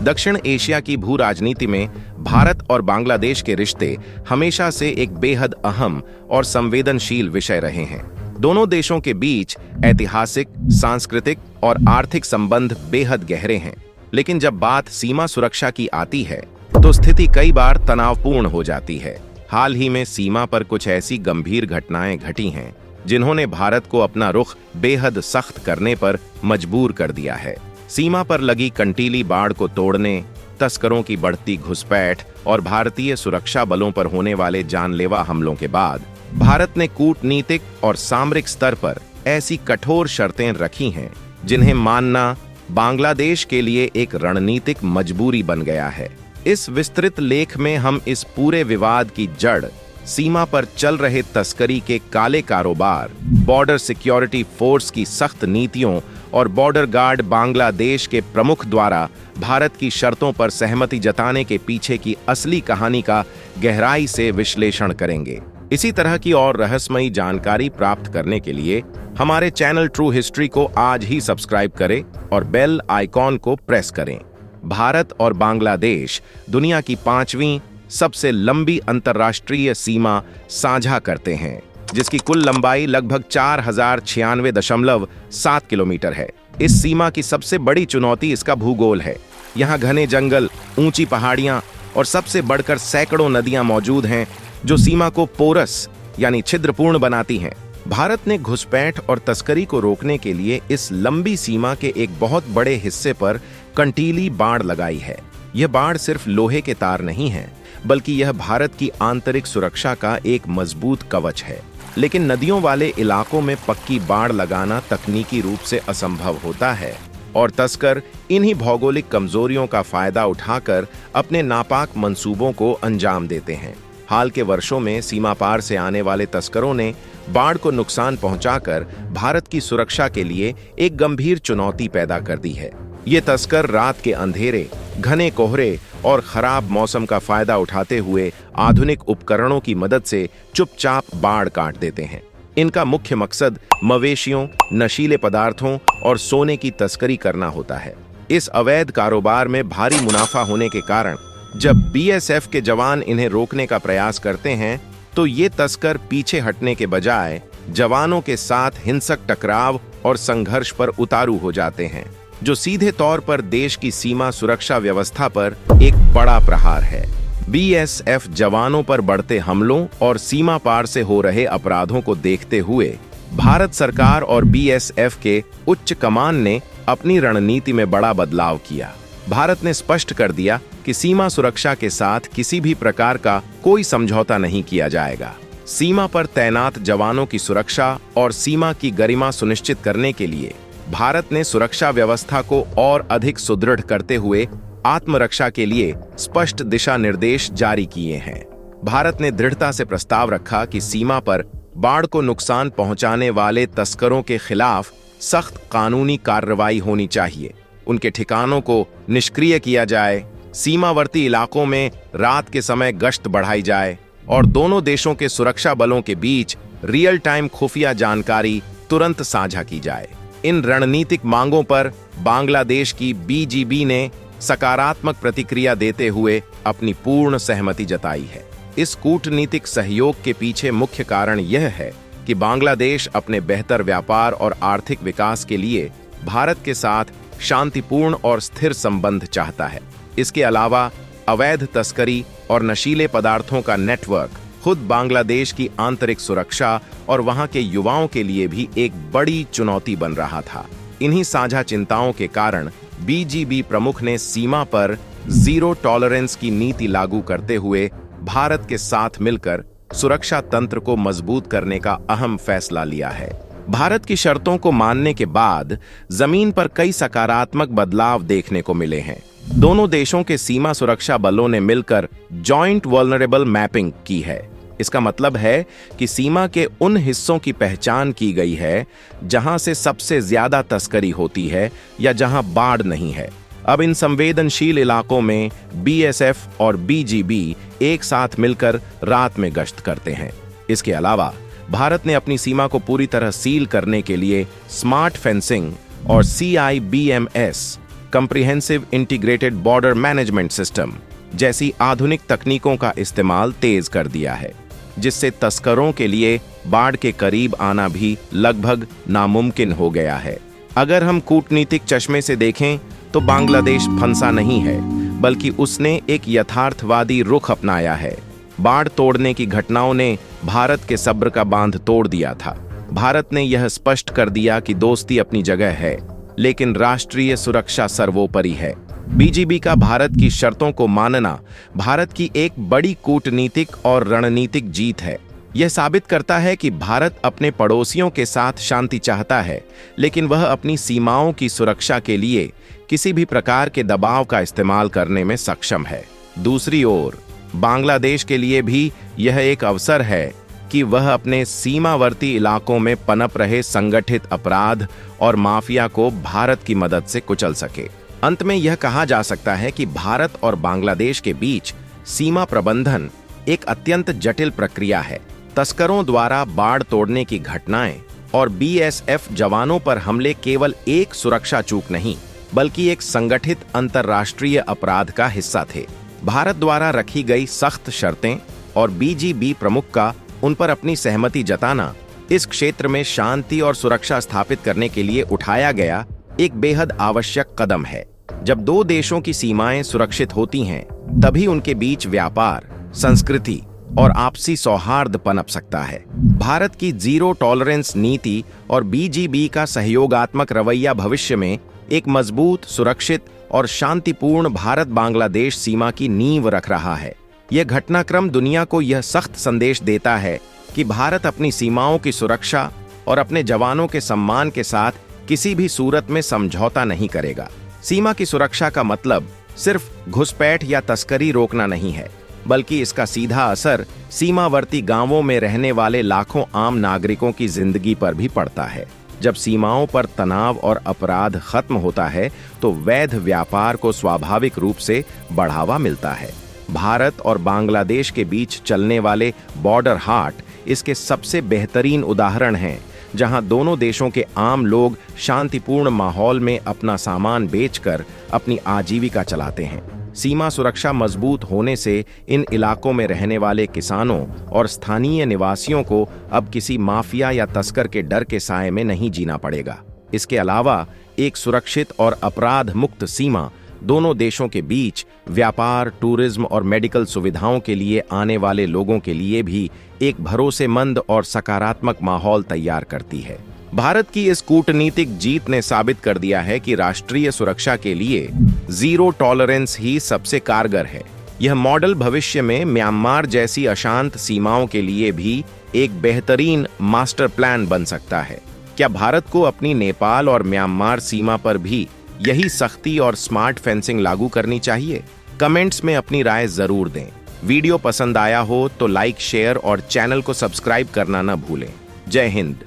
दक्षिण एशिया की भू राजनीति में भारत और बांग्लादेश के रिश्ते हमेशा से एक बेहद अहम और संवेदनशील विषय रहे हैं। दोनों देशों के बीच ऐतिहासिक, सांस्कृतिक और आर्थिक संबंध बेहद गहरे हैं। लेकिन जब बात सीमा सुरक्षा की आती है तो स्थिति कई बार तनावपूर्ण हो जाती है। हाल ही में सीमा पर कुछ ऐसी गंभीर घटनाएं घटी हैं जिन्होंने भारत को अपना रुख बेहद सख्त करने पर मजबूर कर दिया है। सीमा पर लगी कंटीली बाड़ को तोड़ने, तस्करों की बढ़ती घुसपैठ और भारतीय सुरक्षा बलों पर होने वाले जानलेवा हमलों के बाद भारत ने कूटनीतिक और सामरिक स्तर पर ऐसी कठोर शर्तें रखी हैं जिन्हें मानना बांग्लादेश के लिए एक रणनीतिक मजबूरी बन गया है। इस विस्तृत लेख में हम इस पूरे विवाद की जड़, सीमा पर चल रहे तस्करी के काले कारोबार, बॉर्डर सिक्योरिटी फोर्स की सख्त नीतियों और बॉर्डर गार्ड बांग्लादेश के प्रमुख द्वारा भारत की शर्तों पर सहमति जताने के पीछे की असली कहानी का गहराई से विश्लेषण करेंगे। इसी तरह की और रहस्यमयी जानकारी प्राप्त करने के लिए हमारे चैनल ट्रू हिस्ट्री को आज ही सब्सक्राइब करें और बेल आइकॉन को प्रेस करें। भारत और बांग्लादेश दुनिया की 5वीं सबसे लंबी अंतर्राष्ट्रीय सीमा साझा करते हैं, जिसकी कुल लंबाई लगभग 4096.7 किलोमीटर है। इस सीमा की सबसे बड़ी चुनौती इसका भूगोल है। यहाँ घने जंगल, ऊंची पहाड़ियां और सबसे बढ़कर सैकड़ों नदियां मौजूद हैं जो सीमा को पोरस यानी छिद्रपूर्ण बनाती हैं। भारत ने घुसपैठ और तस्करी को रोकने के लिए इस लंबी सीमा के एक बहुत बड़े हिस्से पर कंटीली बाड़ लगाई है। यह बाड़ सिर्फ लोहे के तार नहीं है, बल्कि यह भारत की आंतरिक सुरक्षा का एक मजबूत कवच है। लेकिन नदियों वाले इलाकों में पक्की बाड़ लगाना तकनीकी रूप से असंभव होता है और तस्कर इन्हीं भौगोलिक कमजोरियों का फायदा उठाकर अपने नापाक मंसूबों को अंजाम देते हैं। हाल के वर्षों में सीमा पार से आने वाले तस्करों ने बाढ़ को नुकसान पहुंचाकर भारत की सुरक्षा के लिए एक गंभीर चुनौती पैदा कर दी है। ये तस्कर रात के अंधेरे, घने कोहरे और खराब मौसम का फायदा उठाते हुए आधुनिक उपकरणों की मदद से चुपचाप बाढ़ काट देते हैं। इनका मुख्य मकसद मवेशियों, नशीले पदार्थों और सोने की तस्करी करना होता है। इस अवैध कारोबार में भारी मुनाफा होने के कारण जब बीएसएफ के जवान इन्हें रोकने का प्रयास करते हैं तो ये तस्कर पीछे हटने के बजाय जवानों के साथ हिंसक टकराव और संघर्ष पर उतारू हो जाते हैं, जो सीधे तौर पर देश की सीमा सुरक्षा व्यवस्था पर एक बड़ा प्रहार है। बीएसएफ जवानों पर बढ़ते हमलों और सीमा पार से हो रहे अपराधों को देखते हुए भारत सरकार और बीएसएफ के उच्च कमान ने अपनी रणनीति में बड़ा बदलाव किया। भारत ने स्पष्ट कर दिया कि सीमा सुरक्षा के साथ किसी भी प्रकार का कोई समझौता नहीं किया जाएगा। सीमा पर तैनात जवानों की सुरक्षा और सीमा की गरिमा सुनिश्चित करने के लिए भारत ने सुरक्षा व्यवस्था को और अधिक सुदृढ़ करते हुए आत्मरक्षा के लिए स्पष्ट दिशा निर्देश जारी किए हैं। भारत ने दृढ़ता से प्रस्ताव रखा कि सीमा पर बाढ़ को नुकसान पहुंचाने वाले तस्करों के खिलाफ सख्त कानूनी कार्रवाई होनी चाहिए, उनके ठिकानों को निष्क्रिय किया जाए, सीमावर्ती इलाकों में रात के समय गश्त बढ़ाई जाए और दोनों देशों के सुरक्षा बलों के बीच रियल टाइम खुफिया जानकारी तुरंत साझा की जाए। इन रणनीतिक मांगों पर बांग्लादेश की बीजीबी ने सकारात्मक प्रतिक्रिया देते हुए अपनी पूर्ण सहमति जताई है। इस कूटनीतिक सहयोग के पीछे मुख्य कारण यह है कि बांग्लादेश अपने बेहतर व्यापार और आर्थिक विकास के लिए भारत के साथ शांतिपूर्ण और स्थिर संबंध चाहता है। इसके अलावा अवैध तस्करी और नशीले पदार्थों का नेटवर्क खुद बांग्लादेश की आंतरिक सुरक्षा और वहां के युवाओं के लिए भी एक बड़ी चुनौती बन रहा था। इन्हीं साझा चिंताओं के कारण बीजीबी प्रमुख ने सीमा पर जीरो टॉलरेंस की नीति लागू करते हुए भारत के साथ मिलकर सुरक्षा तंत्र को मजबूत करने का अहम फैसला लिया है। भारत की शर्तों को मानने के बाद जमीन पर कई सकारात्मक बदलाव देखने को मिले हैं। दोनों देशों के सीमा सुरक्षा बलों ने मिलकर जॉइंट वल्नरेबल मैपिंग की है। इसका मतलब है कि सीमा के उन हिस्सों की पहचान की गई है जहां से सबसे ज्यादा तस्करी होती है या जहां बाढ़ नहीं है। अब इन संवेदनशील इलाकों में बीएसएफ और बीजीबी एक साथ मिलकर रात में गश्त करते हैं। इसके अलावा भारत ने अपनी सीमा को पूरी तरह सील करने के लिए स्मार्ट फेंसिंग और CIBMS comprehensive integrated border management system जैसी आधुनिक तकनीकों का इस्तेमाल तेज कर दिया है, जिससे तस्करों के लिए बाढ़ के करीब आना भी लगभग नामुमकिन हो गया है। अगर हम कूटनीतिक चश्मे से देखें तो बांग्लादेश फंसा नहीं है, बल्कि उसने एक यथार्थवादी रुख अपनाया है। बाढ़ तोड़ने की घटनाओं ने भारत के सब्र का बांध तोड़ दिया था। भारत ने यह स्पष्ट कर दिया कि दोस्ती अपनी जगह है, लेकिन राष्ट्रीय सुरक्षा सर्वोपरि है। बीजीबी का भारत की शर्तों को मानना भारत की एक बड़ी कूटनीतिक और रणनीतिक जीत है। यह साबित करता है कि भारत अपने पड़ोसियों के साथ शांति चाहता है, लेकिन वह अपनी सीमाओं की सुरक्षा के लिए किसी भी प्रकार के दबाव का इस्तेमाल करने में सक्षम है। दूसरी ओर बांग्लादेश के लिए भी यह एक अवसर है कि वह अपने सीमावर्ती इलाकों में पनप रहे संगठित अपराध और माफिया को भारत की मदद से कुचल सके। अंत में यह कहा जा सकता है कि भारत और बांग्लादेश के बीच सीमा प्रबंधन एक अत्यंत जटिल प्रक्रिया है। तस्करों द्वारा बाढ़ तोड़ने की घटनाएं और बीएसएफ जवानों पर हमले केवल एक सुरक्षा चूक नहीं, बल्कि एक संगठित अंतर्राष्ट्रीय अपराध का हिस्सा थे। भारत द्वारा रखी गई सख्त शर्तें और बीजीबी प्रमुख का उन पर अपनी सहमति जताना इस क्षेत्र में शांति और सुरक्षा स्थापित करने के लिए उठाया गया एक बेहद आवश्यक कदम है। जब दो देशों की सीमाएं सुरक्षित होती हैं, तभी उनके बीच व्यापार, संस्कृति और आपसी सौहार्द पनप सकता है। भारत की जीरो टॉलरेंस नीति और बीजीबी का सहयोगात्मक रवैया भविष्य में एक मजबूत, सुरक्षित और शांतिपूर्ण भारत बांग्लादेश सीमा की नींव रख रहा है। यह घटनाक्रम दुनिया को यह सख्त संदेश देता है कि भारत अपनी सीमाओं की सुरक्षा और अपने जवानों के सम्मान के साथ किसी भी सूरत में समझौता नहीं करेगा। सीमा की सुरक्षा का मतलब सिर्फ घुसपैठ या तस्करी रोकना नहीं है, बल्कि इसका सीधा असर सीमावर्ती गांवों में रहने वाले लाखों आम नागरिकों की जिंदगी पर भी पड़ता है। जब सीमाओं पर तनाव और अपराध खत्म होता है, तो वैध व्यापार को स्वाभाविक रूप से बढ़ावा मिलता है। भारत और बांग्लादेश के बीच चलने वाले बॉर्डर हाट इसके सबसे बेहतरीन उदाहरण हैं, जहां दोनों देशों के आम लोग शांतिपूर्ण माहौल में अपना सामान बेचकर अपनी आजीविका चलाते हैं। सीमा सुरक्षा मजबूत होने से इन इलाकों में रहने वाले किसानों और स्थानीय निवासियों को अब किसी माफिया या तस्कर के डर के साए में नहीं जीना पड़ेगा। इसके अलावा एक सुरक्षित और अपराध मुक्त सीमा दोनों देशों के बीच व्यापार, टूरिज्म और मेडिकल सुविधाओं के लिए आने वाले लोगों के लिए भी एक भरोसेमंद और सकारात्मक माहौल तैयार करती है। भारत की इस कूटनीतिक जीत ने साबित कर दिया है कि राष्ट्रीय सुरक्षा के लिए जीरो टॉलरेंस ही सबसे कारगर है। यह मॉडल भविष्य में म्यांमार जैसी अशांत सीमाओं के लिए भी एक बेहतरीन मास्टर प्लान बन सकता है। क्या भारत को अपनी नेपाल और म्यांमार सीमा पर भी यही सख्ती और स्मार्ट फेंसिंग लागू करनी चाहिए? कमेंट्स में अपनी राय जरूर दें। वीडियो पसंद आया हो तो लाइक, शेयर और चैनल को सब्सक्राइब करना न भूलें। जय हिंद।